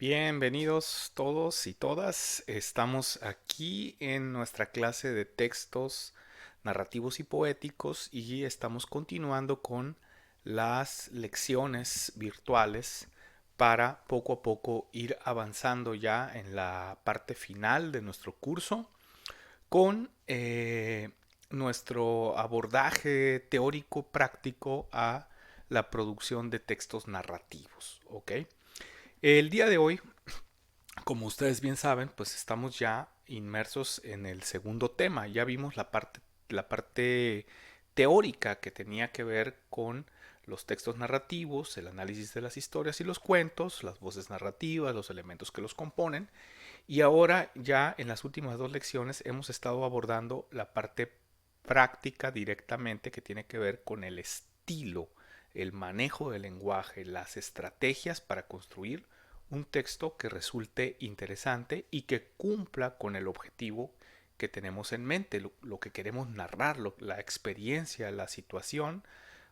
Bienvenidos todos y todas. Estamos aquí en nuestra clase de textos narrativos y poéticos y estamos continuando con las lecciones virtuales para poco a poco ir avanzando ya en la parte final de nuestro curso con nuestro abordaje teórico práctico a la producción de textos narrativos. ¿Ok? El día de hoy, como ustedes bien saben, pues estamos ya inmersos en el segundo tema. Ya vimos la parte teórica que tenía que ver con los textos narrativos, el análisis de las historias y los cuentos, las voces narrativas, los elementos que los componen. Y ahora ya en las últimas dos lecciones hemos estado abordando la parte práctica directamente que tiene que ver con el estilo, el manejo del lenguaje, las estrategias para construir un texto que resulte interesante y que cumpla con el objetivo que tenemos en mente, lo que queremos narrar, la experiencia, la situación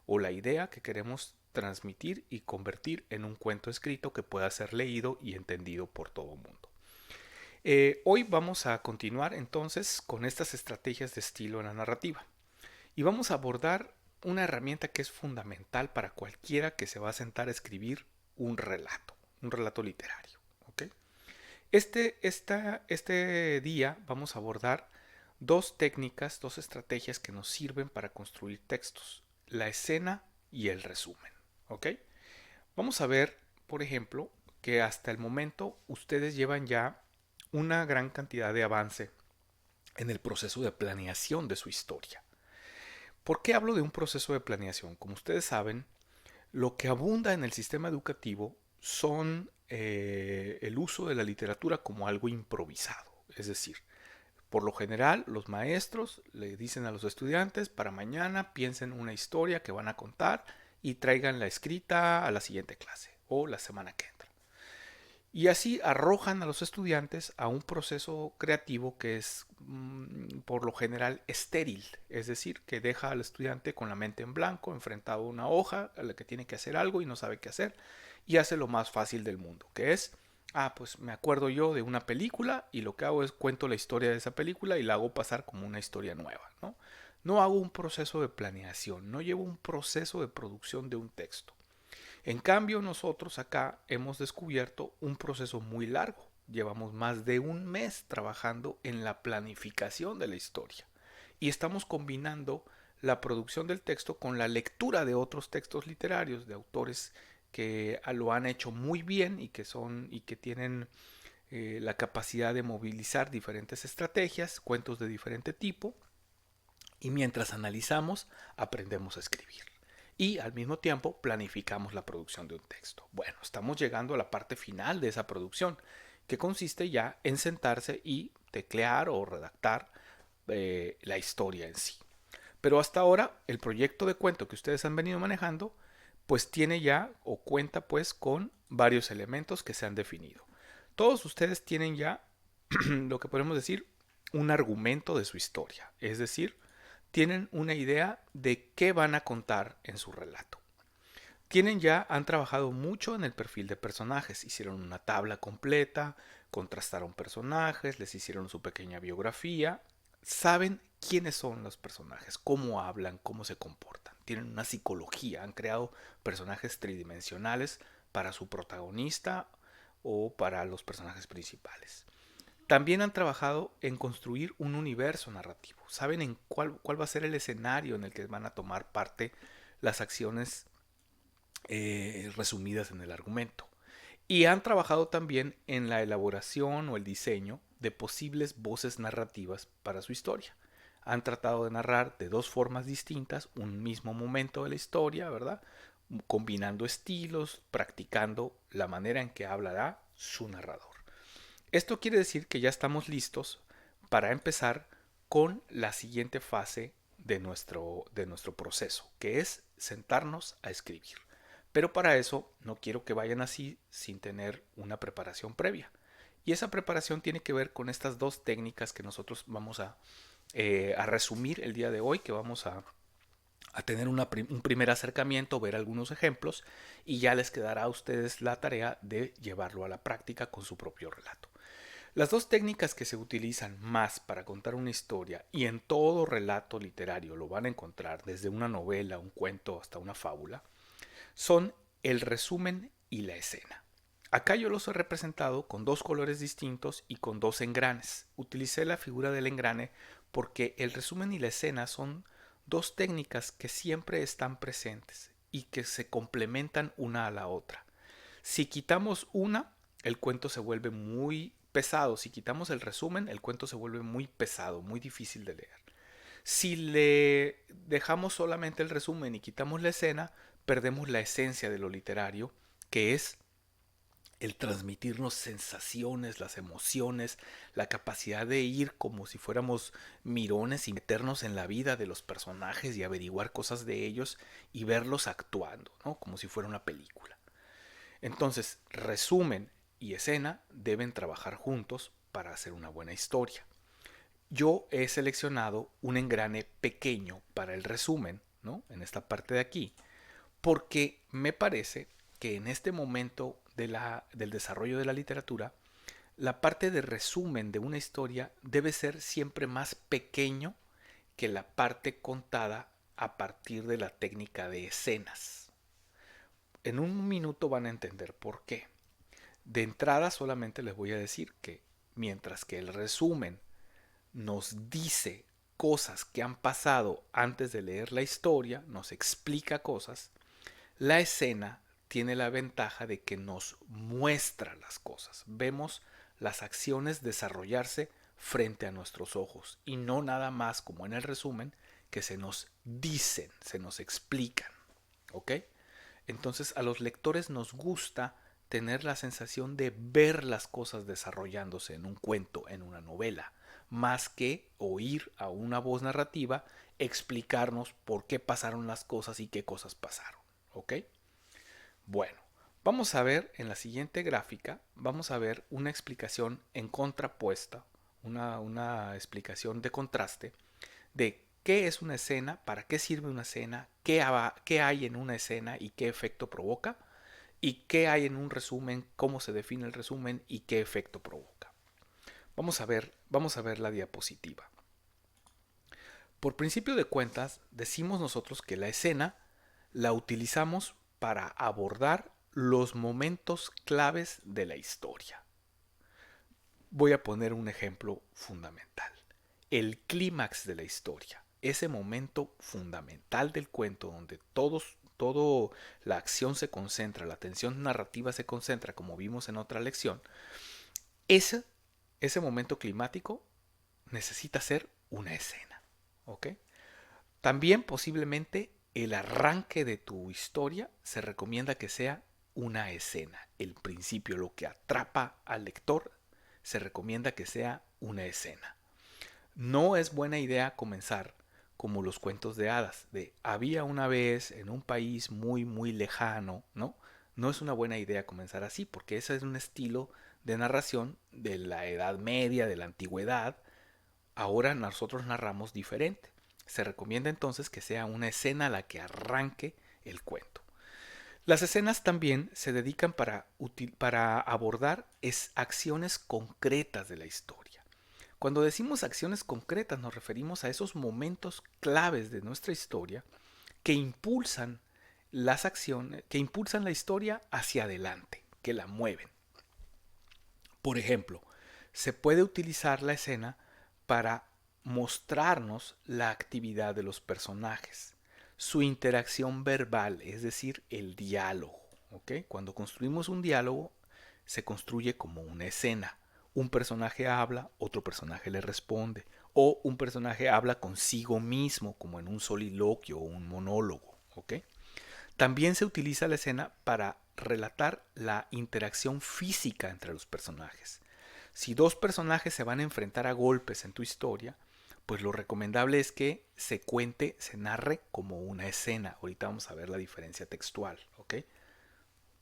o la idea que queremos transmitir y convertir en un cuento escrito que pueda ser leído y entendido por todo el mundo. Hoy vamos a continuar entonces con estas estrategias de estilo en la narrativa y vamos a abordar una herramienta que es fundamental para cualquiera que se va a sentar a escribir un relato literario. ¿Ok? Este día vamos a abordar dos técnicas, dos estrategias que nos sirven para construir textos, la escena y el resumen. ¿Ok? Vamos a ver, por ejemplo, que hasta el momento ustedes llevan ya una gran cantidad de avance en el proceso de planeación de su historia. ¿Por qué hablo de un proceso de planeación? Como ustedes saben, lo que abunda en el sistema educativo son el uso de la literatura como algo improvisado. Es decir, por lo general, los maestros le dicen a los estudiantes, para mañana piensen una historia que van a contar y traigan la escrita a la siguiente clase o la semana que entra. Y así arrojan a los estudiantes a un proceso creativo que es por lo general estéril, es decir, que deja al estudiante con la mente en blanco, enfrentado a una hoja a la que tiene que hacer algo y no sabe qué hacer, y hace lo más fácil del mundo, que es, pues me acuerdo yo de una película y lo que hago es cuento la historia de esa película y la hago pasar como una historia nueva, ¿no? No hago un proceso de planeación, no llevo un proceso de producción de un texto. En cambio, nosotros acá hemos descubierto un proceso muy largo. Llevamos más de un mes trabajando en la planificación de la historia y estamos combinando la producción del texto con la lectura de otros textos literarios de autores que lo han hecho muy bien y que tienen la capacidad de movilizar diferentes estrategias, cuentos de diferente tipo, y mientras analizamos aprendemos a escribir y al mismo tiempo planificamos la producción de un texto. Bueno, estamos llegando a la parte final de esa producción, que consiste ya en sentarse y teclear o redactar la historia en sí. Pero hasta ahora el proyecto de cuento que ustedes han venido manejando pues tiene ya o cuenta pues con varios elementos que se han definido. Todos ustedes tienen ya lo que podemos decir un argumento de su historia, es decir, tienen una idea de qué van a contar en su relato. Han trabajado mucho en el perfil de personajes, hicieron una tabla completa, contrastaron personajes, les hicieron su pequeña biografía, saben quiénes son los personajes, cómo hablan, cómo se comportan, tienen una psicología, han creado personajes tridimensionales para su protagonista o para los personajes principales. También han trabajado en construir un universo narrativo. Saben en cuál va a ser el escenario en el que van a tomar parte las acciones resumidas en el argumento. Y han trabajado también en la elaboración o el diseño de posibles voces narrativas para su historia. Han tratado de narrar de dos formas distintas un mismo momento de la historia, ¿verdad? Combinando estilos, practicando la manera en que hablará su narrador. Esto quiere decir que ya estamos listos para empezar con la siguiente fase de nuestro proceso, que es sentarnos a escribir. Pero para eso no quiero que vayan así sin tener una preparación previa. Y esa preparación tiene que ver con estas dos técnicas que nosotros vamos a resumir el día de hoy, que vamos a a tener un primer acercamiento, ver algunos ejemplos y ya les quedará a ustedes la tarea de llevarlo a la práctica con su propio relato. Las dos técnicas que se utilizan más para contar una historia y en todo relato literario lo van a encontrar desde una novela, un cuento hasta una fábula, son el resumen y la escena. Acá yo los he representado con dos colores distintos y con dos engranes. Utilicé la figura del engrane porque el resumen y la escena son dos técnicas que siempre están presentes y que se complementan una a la otra. Si quitamos una, el cuento se vuelve muy pesado. Si quitamos el resumen, el cuento se vuelve muy pesado, muy difícil de leer. Si le dejamos solamente el resumen y quitamos la escena, perdemos la esencia de lo literario, que es el transmitirnos sensaciones, las emociones, la capacidad de ir como si fuéramos mirones y meternos en la vida de los personajes y averiguar cosas de ellos y verlos actuando, ¿no? Como si fuera una película. Entonces, resumen y escena deben trabajar juntos para hacer una buena historia. Yo he seleccionado un engrane pequeño para el resumen, ¿no? En esta parte de aquí, porque me parece que en este momento del desarrollo de la literatura, la parte de resumen de una historia debe ser siempre más pequeño que la parte contada a partir de la técnica de escenas. En un minuto van a entender por qué. De entrada solamente les voy a decir que mientras que el resumen nos dice cosas que han pasado antes de leer la historia, nos explica cosas, la escena tiene la ventaja de que nos muestra las cosas. Vemos las acciones desarrollarse frente a nuestros ojos y no nada más como en el resumen que se nos dicen, se nos explican. ¿Ok? Entonces a los lectores nos gusta tener la sensación de ver las cosas desarrollándose en un cuento, en una novela, más que oír a una voz narrativa explicarnos por qué pasaron las cosas y qué cosas pasaron. ¿Ok? Bueno, vamos a ver en la siguiente gráfica, vamos a ver una explicación en contrapuesta, una explicación de contraste de qué es una escena, para qué sirve una escena, qué hay en una escena y qué efecto provoca, y qué hay en un resumen, cómo se define el resumen y qué efecto provoca. Vamos a ver la diapositiva. Por principio de cuentas, decimos nosotros que la escena la utilizamos para abordar los momentos claves de la historia. Voy a poner un ejemplo fundamental. El clímax de la historia, ese momento fundamental del cuento donde todo la acción se concentra, la tensión narrativa se concentra, como vimos en otra lección, ese, ese momento climático necesita ser una escena. ¿Ok? También posiblemente el arranque de tu historia se recomienda que sea una escena. El principio, lo que atrapa al lector, se recomienda que sea una escena. No es buena idea comenzar como los cuentos de hadas, de había una vez en un país muy muy lejano, ¿no? No es una buena idea comenzar así, porque ese es un estilo de narración de la Edad Media, de la Antigüedad. Ahora nosotros narramos diferente. Se recomienda entonces que sea una escena la que arranque el cuento. Las escenas también se dedican para abordar acciones concretas de la historia. Cuando decimos acciones concretas nos referimos a esos momentos claves de nuestra historia que impulsan las acciones, que impulsan la historia hacia adelante, que la mueven. Por ejemplo, se puede utilizar la escena para mostrarnos la actividad de los personajes, su interacción verbal, es decir, el diálogo. ¿Ok? Cuando construimos un diálogo, se construye como una escena. Un personaje habla, otro personaje le responde, o un personaje habla consigo mismo, como en un soliloquio o un monólogo. ¿Ok? También se utiliza la escena para relatar la interacción física entre los personajes. Si dos personajes se van a enfrentar a golpes en tu historia, pues lo recomendable es que se cuente, se narre como una escena. Ahorita vamos a ver la diferencia textual, ¿ok?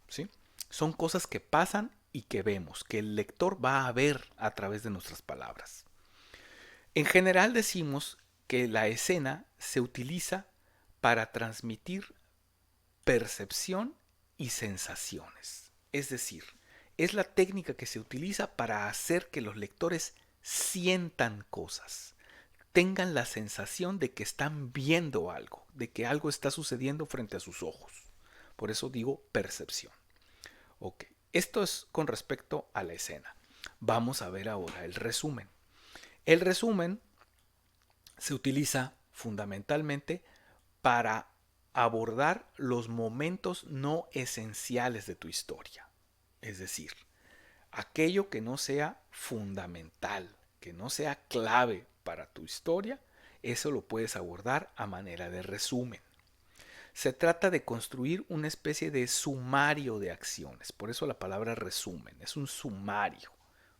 ¿Sí? Son cosas que pasan y que vemos, que el lector va a ver a través de nuestras palabras. En general decimos que la escena se utiliza para transmitir percepción y sensaciones. Es decir, es la técnica que se utiliza para hacer que los lectores sientan cosas, tengan la sensación de que están viendo algo, de que algo está sucediendo frente a sus ojos. Por eso digo percepción. Ok, esto es con respecto a la escena. Vamos a ver ahora el resumen. El resumen se utiliza fundamentalmente para abordar los momentos no esenciales de tu historia. Es decir, aquello que no sea fundamental, que no sea clave para tu historia, eso lo puedes abordar a manera de resumen. Se trata de construir una especie de sumario de acciones, por eso la palabra resumen, es un sumario,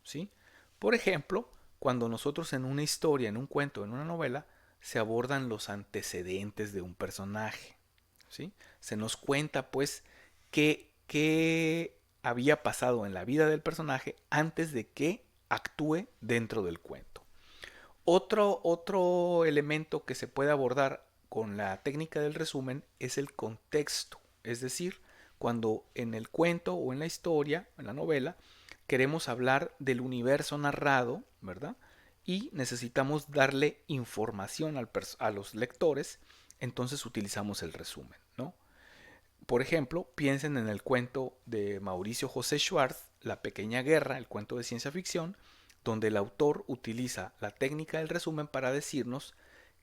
¿sí? Por ejemplo, cuando nosotros en una historia, en un cuento, en una novela, se abordan los antecedentes de un personaje, ¿sí? Se nos cuenta pues qué había pasado en la vida del personaje antes de que actúe dentro del cuento. Otro elemento que se puede abordar con la técnica del resumen es el contexto, es decir, cuando en el cuento o en la historia, en la novela, queremos hablar del universo narrado, ¿verdad? Y necesitamos darle información a los lectores, entonces utilizamos el resumen, ¿no? Por ejemplo, piensen en el cuento de Mauricio José Schwartz, La Pequeña Guerra, el cuento de ciencia ficción, donde el autor utiliza la técnica del resumen para decirnos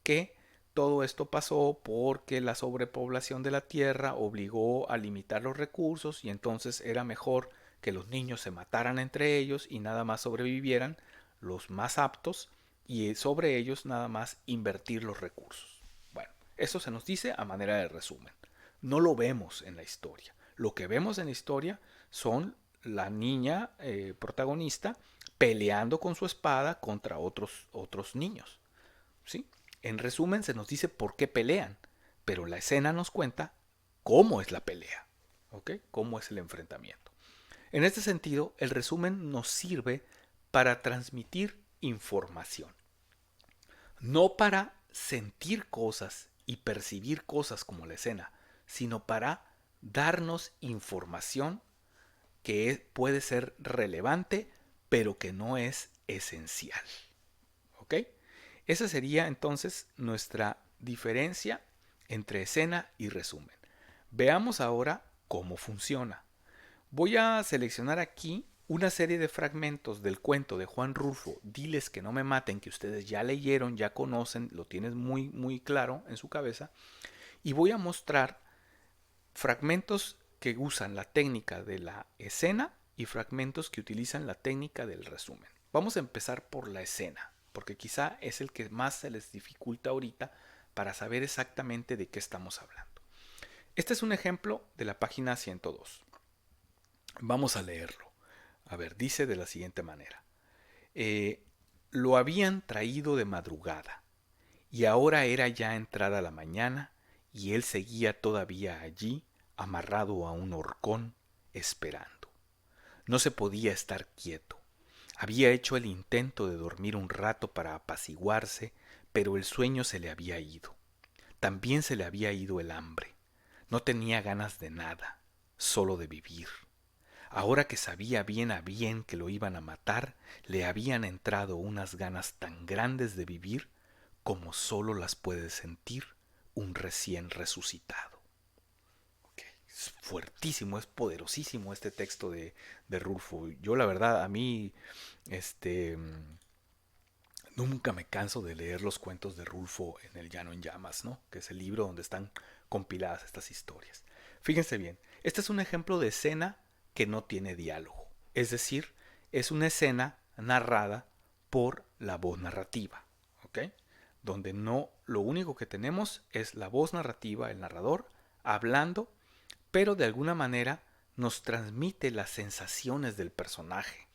que todo esto pasó porque la sobrepoblación de la Tierra obligó a limitar los recursos y entonces era mejor que los niños se mataran entre ellos y nada más sobrevivieran los más aptos y sobre ellos nada más invertir los recursos. Bueno, eso se nos dice a manera de resumen. No lo vemos en la historia. Lo que vemos en la historia son la niña protagonista peleando con su espada contra otros niños. ¿Sí? En resumen se nos dice por qué pelean, pero la escena nos cuenta cómo es la pelea, ¿ok? Cómo es el enfrentamiento. En este sentido, el resumen nos sirve para transmitir información, no para sentir cosas y percibir cosas como la escena, sino para darnos información que puede ser relevante, pero que no es esencial. ¿Ok? Esa sería entonces nuestra diferencia entre escena y resumen. Veamos ahora cómo funciona. Voy a seleccionar aquí una serie de fragmentos del cuento de Juan Rulfo, Diles que no me maten, que ustedes ya leyeron, ya conocen, lo tienen muy claro en su cabeza, y voy a mostrar fragmentos que usan la técnica de la escena y fragmentos que utilizan la técnica del resumen. Vamos a empezar por la escena, porque quizá es el que más se les dificulta ahorita para saber exactamente de qué estamos hablando. Este es un ejemplo de la página 102. Vamos a leerlo. A ver, dice de la siguiente manera. Lo habían traído de madrugada y ahora era ya entrada la mañana y él seguía todavía allí, amarrado a un horcón, esperando. No se podía estar quieto. Había hecho el intento de dormir un rato para apaciguarse, pero el sueño se le había ido. También se le había ido el hambre. No tenía ganas de nada, solo de vivir. Ahora que sabía bien a bien que lo iban a matar, le habían entrado unas ganas tan grandes de vivir como solo las puede sentir un recién resucitado. Okay. Es fuertísimo, es poderosísimo este texto de Rulfo. Yo la verdad, a mí, este, nunca me canso de leer los cuentos de Rulfo en El Llano en Llamas, ¿no? Que es el libro donde están compiladas estas historias. Fíjense bien, este es un ejemplo de escena que no tiene diálogo. Es decir, es una escena narrada por la voz narrativa, ¿ok? Donde no, lo único que tenemos es la voz narrativa, el narrador, hablando, pero de alguna manera nos transmite las sensaciones del personaje.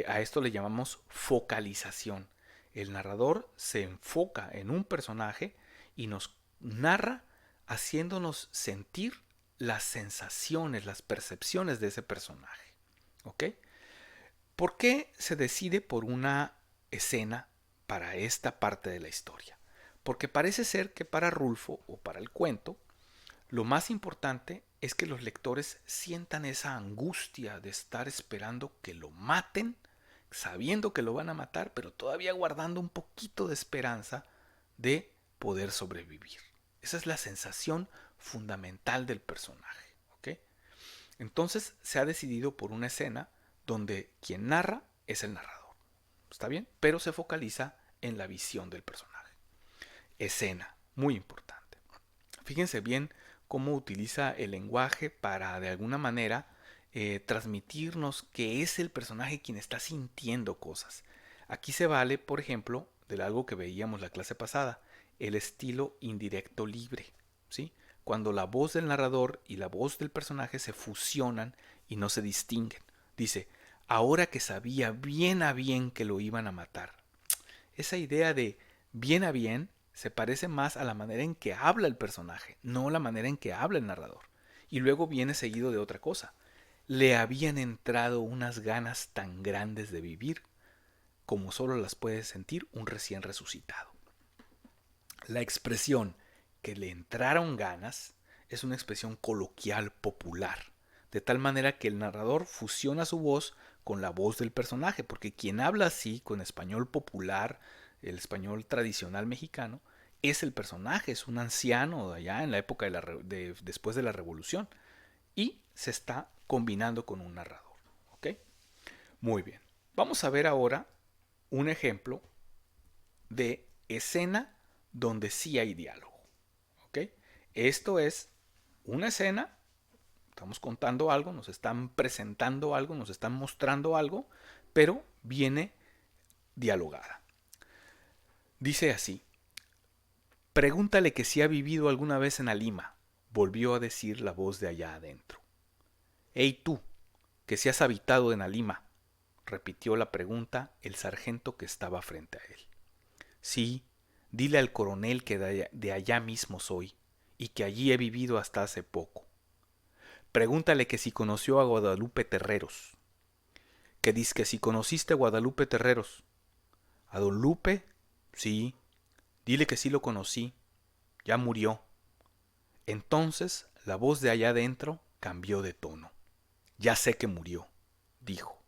A esto le llamamos focalización. El narrador se enfoca en un personaje y nos narra haciéndonos sentir las sensaciones, las percepciones de ese personaje. ¿Ok? ¿Por qué se decide por una escena para esta parte de la historia? Porque parece ser que para Rulfo o para el cuento, lo más importante es que los lectores sientan esa angustia de estar esperando que lo maten, sabiendo que lo van a matar, pero todavía guardando un poquito de esperanza de poder sobrevivir. Esa es la sensación fundamental del personaje. ¿Ok? Entonces se ha decidido por una escena donde quien narra es el narrador. ¿Está bien? Pero se focaliza en la visión del personaje. Escena, muy importante. Fíjense bien cómo utiliza el lenguaje para de alguna manera transmitirnos que es el personaje quien está sintiendo cosas. Aquí se vale, por ejemplo, de algo que veíamos la clase pasada, el estilo indirecto libre, ¿sí? Cuando la voz del narrador y la voz del personaje se fusionan y no se distinguen. Dice, ahora que sabía bien a bien que lo iban a matar. Esa idea de bien a bien se parece más a la manera en que habla el personaje, no la manera en que habla el narrador. Y luego viene seguido de otra cosa. Le habían entrado unas ganas tan grandes de vivir como solo las puede sentir un recién resucitado. La expresión que le entraron ganas es una expresión coloquial popular, de tal manera que el narrador fusiona su voz con la voz del personaje, porque quien habla así con español popular, el español tradicional mexicano, es el personaje, es un anciano de allá en la época después de la Revolución y se está combinando con un narrador. ¿Ok? Muy bien. Vamos a ver ahora un ejemplo de escena donde sí hay diálogo. ¿Ok? Esto es una escena, estamos contando algo, nos están presentando algo, nos están mostrando algo, pero viene dialogada. Dice así, pregúntale que si ha vivido alguna vez en Alima, volvió a decir la voz de allá adentro. Hey tú, que si has habitado en Alima, repitió la pregunta el sargento que estaba frente a él. Sí, dile al coronel que de allá mismo soy y que allí he vivido hasta hace poco. Pregúntale que si conoció a Guadalupe Terreros. Que dice que si conociste a Guadalupe Terreros. ¿A don Lupe? Sí. Dile que sí lo conocí. Ya murió. Entonces la voz de allá adentro cambió de tono. Ya sé que murió, dijo,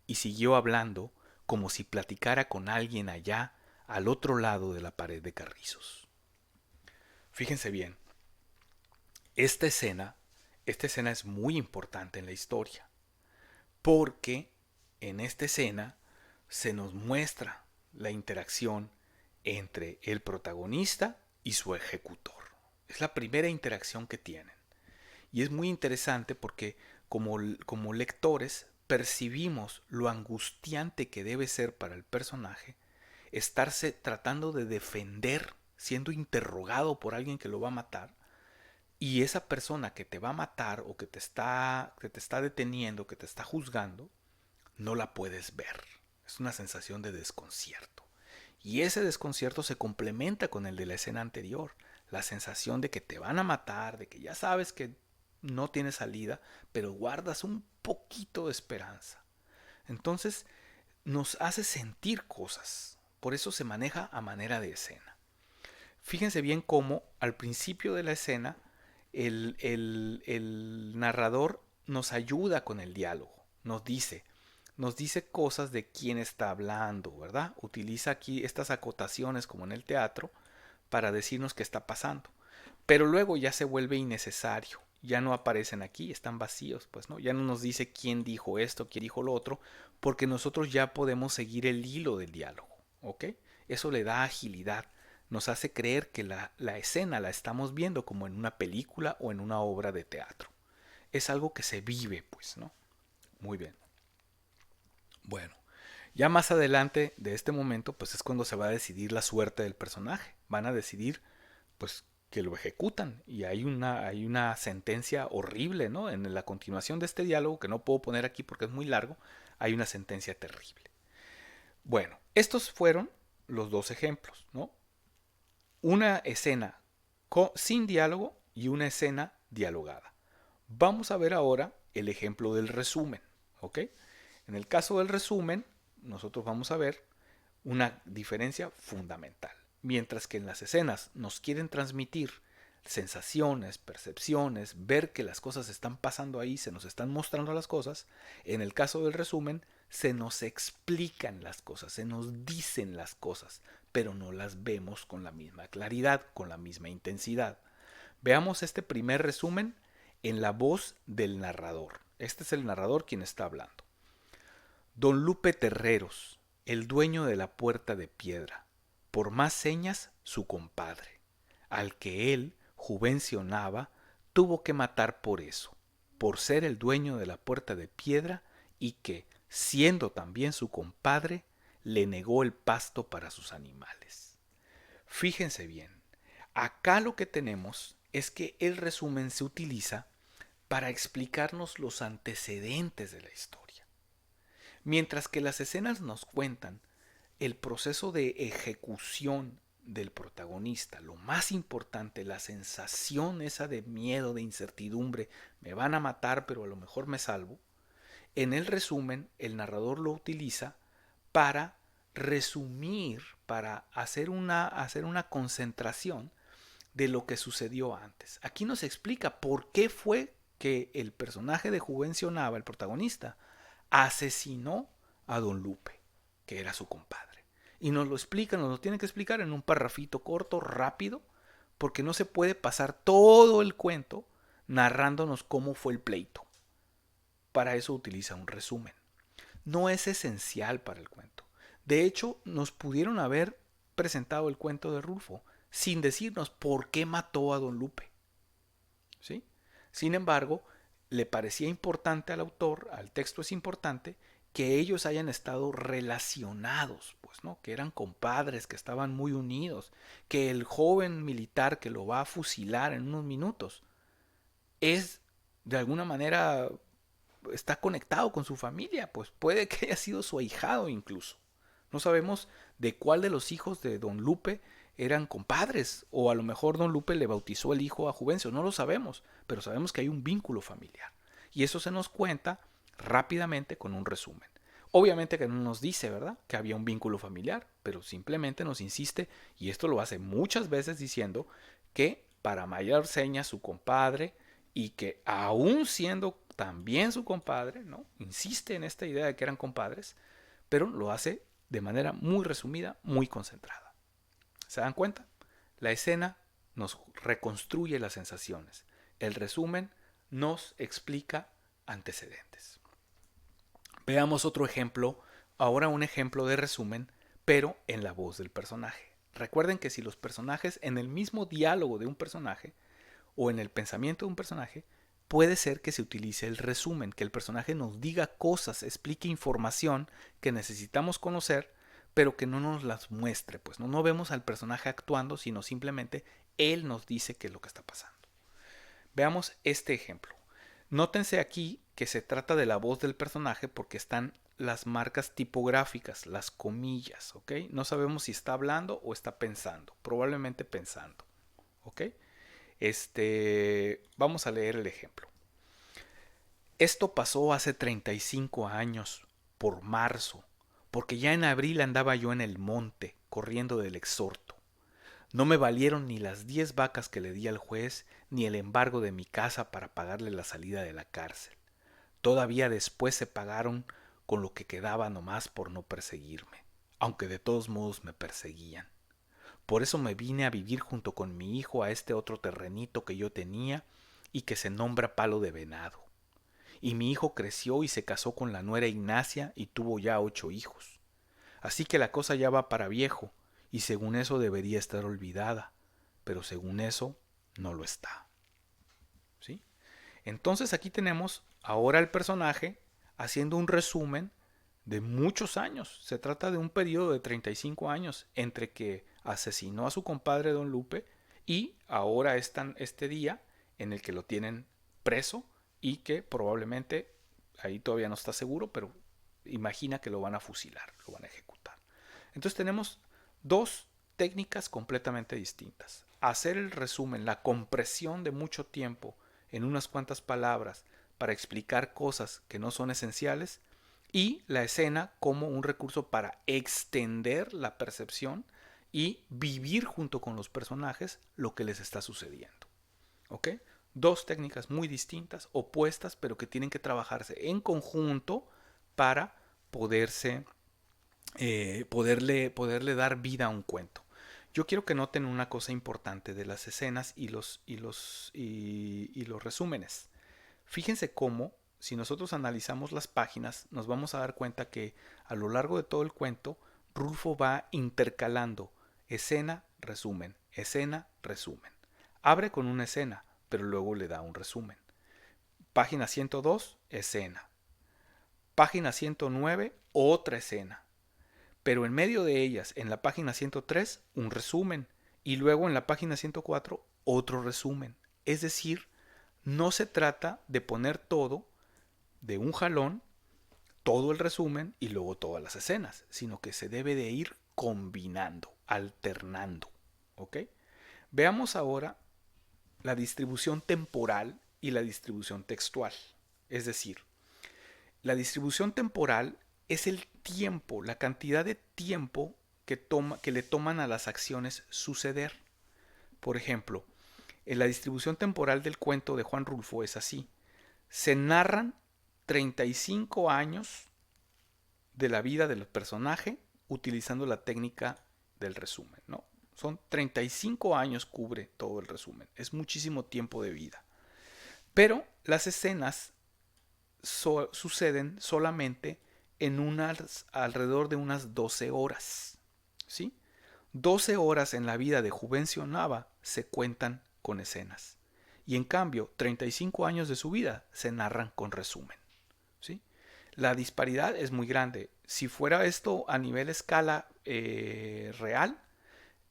y siguió hablando como si platicara con alguien allá al otro lado de la pared de carrizos. Fíjense bien, esta escena, esta escena es muy importante en la historia, porque en esta escena se nos muestra la interacción entre el protagonista y su ejecutor. Es la primera interacción que tienen. Y es muy interesante porque como lectores percibimos lo angustiante que debe ser para el personaje estarse tratando de defender, siendo interrogado por alguien que lo va a matar, y esa persona que te va a matar o que te está deteniendo, que te está juzgando, no la puedes ver. Es una sensación de desconcierto. Y ese desconcierto se complementa con el de la escena anterior. La sensación de que te van a matar, de que ya sabes que no tienes salida, pero guardas un poquito de esperanza. Entonces nos hace sentir cosas. Por eso se maneja a manera de escena. Fíjense bien cómo al principio de la escena el narrador nos ayuda con el diálogo. Nos dice cosas de quién está hablando, ¿verdad? Utiliza aquí estas acotaciones como en el teatro para decirnos qué está pasando. Pero luego ya se vuelve innecesario. Ya no aparecen aquí, están vacíos, pues no, ya no nos dice quién dijo esto, quién dijo lo otro, porque nosotros ya podemos seguir el hilo del diálogo, ¿ok? Eso le da agilidad, nos hace creer que la escena la estamos viendo como en una película o en una obra de teatro. Es algo que se vive, pues, ¿no? Muy bien. Bueno, ya más adelante de este momento, pues es cuando se va a decidir la suerte del personaje. Van a decidir, pues, que lo ejecutan. Y hay una sentencia horrible, ¿no? En la continuación de este diálogo, que no puedo poner aquí porque es muy largo, hay una sentencia terrible. Bueno, estos fueron los dos ejemplos, ¿no? Una escena sin diálogo y una escena dialogada. Vamos a ver ahora el ejemplo del resumen, ¿ok? En el caso del resumen, nosotros vamos a ver una diferencia fundamental. Mientras que en las escenas nos quieren transmitir sensaciones, percepciones, ver que las cosas están pasando ahí, se nos están mostrando las cosas, en el caso del resumen se nos explican las cosas, se nos dicen las cosas, pero no las vemos con la misma claridad, con la misma intensidad. Veamos este primer resumen en la voz del narrador. Este es el narrador quien está hablando. Don Lupe Terreros, el dueño de la puerta de piedra, por más señas su compadre, al que él juvencionaba, tuvo que matar por eso, por ser el dueño de la puerta de piedra y que, siendo también su compadre, le negó el pasto para sus animales. Fíjense bien, acá lo que tenemos es que el resumen se utiliza para explicarnos los antecedentes de la historia. Mientras que las escenas nos cuentan el proceso de ejecución del protagonista, lo más importante, la sensación esa de miedo, de incertidumbre, me van a matar pero a lo mejor me salvo, en el resumen el narrador lo utiliza para resumir, para hacer una concentración de lo que sucedió antes. Aquí nos explica por qué fue que el personaje de Juvencio Nava, el protagonista, asesinó a Don Lupe, que era su compadre. Y nos lo explica, nos lo tiene que explicar en un parrafito corto, rápido, porque no se puede pasar todo el cuento narrándonos cómo fue el pleito. Para eso utiliza un resumen. No es esencial para el cuento. De hecho, nos pudieron haber presentado el cuento de Rulfo sin decirnos por qué mató a Don Lupe. ¿Sí? Sin embargo, le parecía importante al autor, al texto es importante, que ellos hayan estado relacionados, pues, ¿no? Que eran compadres, que estaban muy unidos, que el joven militar que lo va a fusilar en unos minutos es, de alguna manera, está conectado con su familia, pues puede que haya sido su ahijado incluso. No sabemos de cuál de los hijos de Don Lupe eran compadres, o a lo mejor Don Lupe le bautizó el hijo a Juvencio, no lo sabemos, pero sabemos que hay un vínculo familiar. Y eso se nos cuenta rápidamente con un resumen. Obviamente que no nos dice, ¿verdad?, que había un vínculo familiar, pero simplemente nos insiste, y esto lo hace muchas veces diciendo que para mayor seña su compadre, y que aún siendo también su compadre, ¿no?, insiste en esta idea de que eran compadres, pero lo hace de manera muy resumida, muy concentrada. ¿Se dan cuenta? La escena nos reconstruye las sensaciones. El resumen nos explica antecedentes. Veamos otro ejemplo, ahora un ejemplo de resumen, pero en la voz del personaje. Recuerden que si los personajes en el mismo diálogo de un personaje o en el pensamiento de un personaje, puede ser que se utilice el resumen, que el personaje nos diga cosas, explique información que necesitamos conocer, pero que no nos las muestre, pues no vemos al personaje actuando, sino simplemente él nos dice qué es lo que está pasando. Veamos este ejemplo. Nótense aquí que se trata de la voz del personaje porque están las marcas tipográficas, las comillas, ¿ok? No sabemos si está hablando o está pensando, probablemente pensando, ¿ok? Vamos a leer el ejemplo. Esto pasó hace 35 años, por marzo, porque ya en abril andaba yo en el monte, corriendo del exhorto. No me valieron ni las 10 vacas que le di al juez, ni el embargo de mi casa para pagarle la salida de la cárcel. Todavía después se pagaron con lo que quedaba nomás por no perseguirme, aunque de todos modos me perseguían. Por eso me vine a vivir junto con mi hijo a este otro terrenito que yo tenía y que se nombra Palo de Venado. Y mi hijo creció y se casó con la nuera Ignacia y tuvo ya 8 hijos. Así que la cosa ya va para viejo, y según eso debería estar olvidada, pero según eso no lo está. ¿Sí? Entonces aquí tenemos ahora el personaje haciendo un resumen de muchos años. Se trata de un periodo de 35 años entre que asesinó a su compadre Don Lupe y ahora están este día en el que lo tienen preso y que probablemente, ahí todavía no está seguro, pero imagina que lo van a fusilar, lo van a ejecutar. Entonces tenemos dos técnicas completamente distintas. Hacer el resumen, la compresión de mucho tiempo en unas cuantas palabras para explicar cosas que no son esenciales, y la escena como un recurso para extender la percepción y vivir junto con los personajes lo que les está sucediendo. ¿Ok? Dos técnicas muy distintas, opuestas, pero que tienen que trabajarse en conjunto para poderle dar vida a un cuento. Yo quiero que noten una cosa importante de las escenas y los resúmenes. Fíjense cómo, si nosotros analizamos las páginas, nos vamos a dar cuenta que a lo largo de todo el cuento, Rulfo va intercalando escena, resumen, escena, resumen. Abre con una escena, pero luego le da un resumen. Página 102, escena. Página 109, otra escena. Pero en medio de ellas, en la página 103, un resumen. Y luego en la página 104, otro resumen. Es decir, no se trata de poner todo de un jalón, todo el resumen y luego todas las escenas, sino que se debe de ir combinando, alternando. ¿Ok? Veamos ahora la distribución temporal y la distribución textual. Es decir, la distribución temporal es el tiempo, la cantidad de tiempo que le toman a las acciones suceder. Por ejemplo, en la distribución temporal del cuento de Juan Rulfo es así. Se narran 35 años de la vida del personaje utilizando la técnica del resumen, ¿no? Son 35 años cubre todo el resumen. Es muchísimo tiempo de vida. Pero las escenas suceden solamente en alrededor de unas 12 horas. ¿Sí? 12 horas en la vida de Juvencio Nava se cuentan con escenas. Y en cambio, 35 años de su vida se narran con resumen. ¿Sí? La disparidad es muy grande. Si fuera esto a nivel escala real,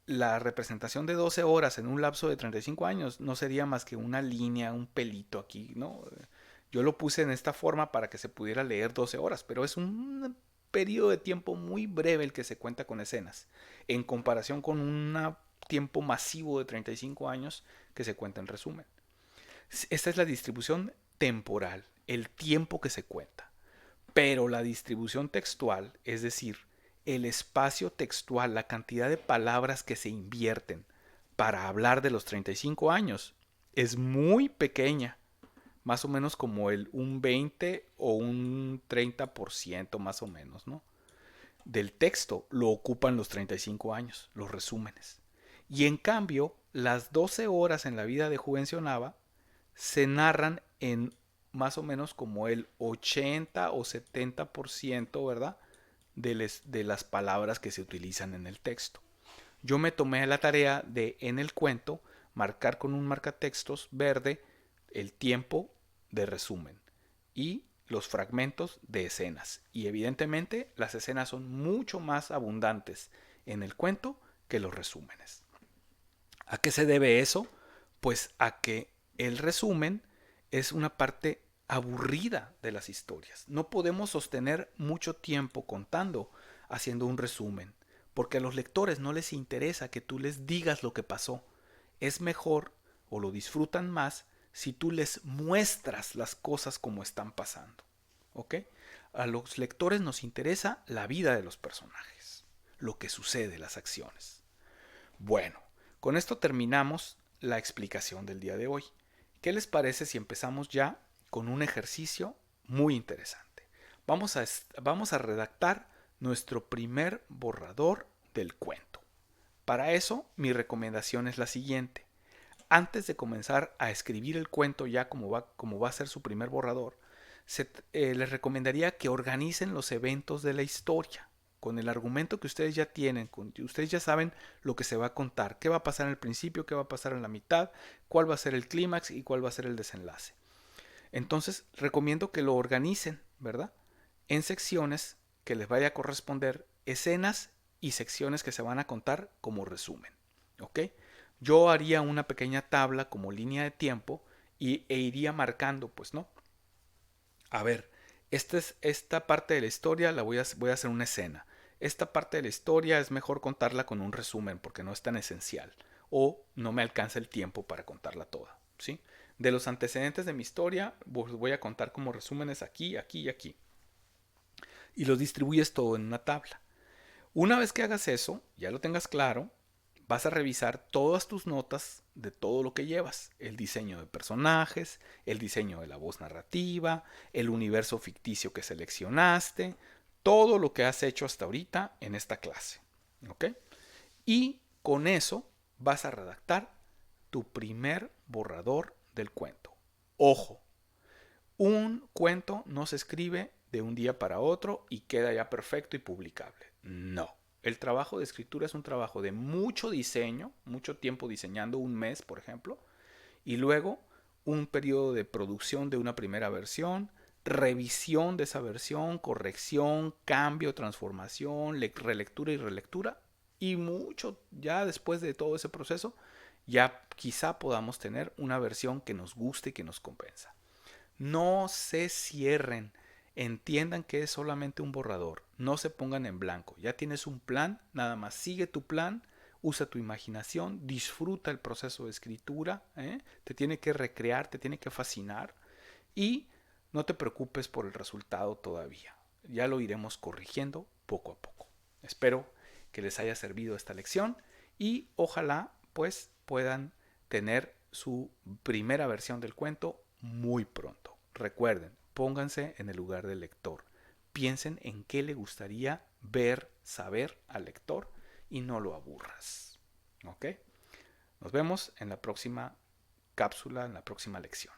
la representación de 12 horas en un lapso de 35 años no sería más que una línea, un pelito aquí, ¿no? Yo lo puse en esta forma para que se pudiera leer 12 horas, pero es un periodo de tiempo muy breve el que se cuenta con escenas, en comparación con un tiempo masivo de 35 años que se cuenta en resumen. Esta es la distribución temporal, el tiempo que se cuenta. Pero la distribución textual, es decir, el espacio textual, la cantidad de palabras que se invierten para hablar de los 35 años, es muy pequeña, más o menos como un 20 o un 30% más o menos, ¿no? Del texto lo ocupan los 35 años, los resúmenes. Y en cambio, las 12 horas en la vida de Juvencio Nava se narran en más o menos como el 80 o 70%, ¿verdad? De las palabras que se utilizan en el texto. Yo me tomé la tarea de, en el cuento, marcar con un marcatextos verde el tiempo de resumen y los fragmentos de escenas. Y evidentemente las escenas son mucho más abundantes en el cuento que los resúmenes. ¿A qué se debe eso? Pues a que el resumen es una parte aburrida de las historias. No podemos sostener mucho tiempo contando, haciendo un resumen, porque a los lectores no les interesa que tú les digas lo que pasó. Es mejor o lo disfrutan más si tú les muestras las cosas como están pasando. ¿Ok? A los lectores nos interesa la vida de los personajes, lo que sucede, las acciones. Bueno, con esto terminamos la explicación del día de hoy. ¿Qué les parece si empezamos ya con un ejercicio muy interesante? Vamos a redactar nuestro primer borrador del cuento. Para eso, mi recomendación es la siguiente. Antes de comenzar a escribir el cuento ya como va a ser su primer borrador, les recomendaría que organicen los eventos de la historia con el argumento que ustedes ya tienen, ustedes ya saben lo que se va a contar, qué va a pasar en el principio, qué va a pasar en la mitad, cuál va a ser el clímax y cuál va a ser el desenlace. Entonces, recomiendo que lo organicen, ¿verdad? En secciones que les vaya a corresponder escenas y secciones que se van a contar como resumen, ¿ok? Yo haría una pequeña tabla como línea de tiempo e iría marcando, pues, ¿no? A ver, esta parte de la historia voy a hacer una escena. Esta parte de la historia es mejor contarla con un resumen porque no es tan esencial o no me alcanza el tiempo para contarla toda, ¿sí? De los antecedentes de mi historia voy a contar como resúmenes aquí, aquí y aquí. Y los distribuyes todo en una tabla. Una vez que hagas eso, ya lo tengas claro, vas a revisar todas tus notas de todo lo que llevas. El diseño de personajes, el diseño de la voz narrativa, el universo ficticio que seleccionaste, todo lo que has hecho hasta ahorita en esta clase. ¿Ok? Y con eso vas a redactar tu primer borrador del cuento. Ojo, un cuento no se escribe de un día para otro y queda ya perfecto y publicable. No. El trabajo de escritura es un trabajo de mucho diseño, mucho tiempo diseñando, un mes, por ejemplo, y luego un periodo de producción de una primera versión, revisión de esa versión, corrección, cambio, transformación, relectura y relectura, y mucho ya después de todo ese proceso, ya quizá podamos tener una versión que nos guste y que nos compensa. No se cierren. Entiendan que es solamente un borrador. No se pongan en blanco. Ya tienes un plan, nada más sigue tu plan, usa tu imaginación, disfruta el proceso de escritura, ¿eh? Te tiene que recrear, te tiene que fascinar y no te preocupes por el resultado todavía. Ya lo iremos corrigiendo poco a poco. Espero que les haya servido esta lección y ojalá pues puedan tener su primera versión del cuento muy pronto. Recuerden, pónganse en el lugar del lector. Piensen en qué le gustaría ver, saber al lector y no lo aburras. ¿Ok? Nos vemos en la próxima cápsula, en la próxima lección.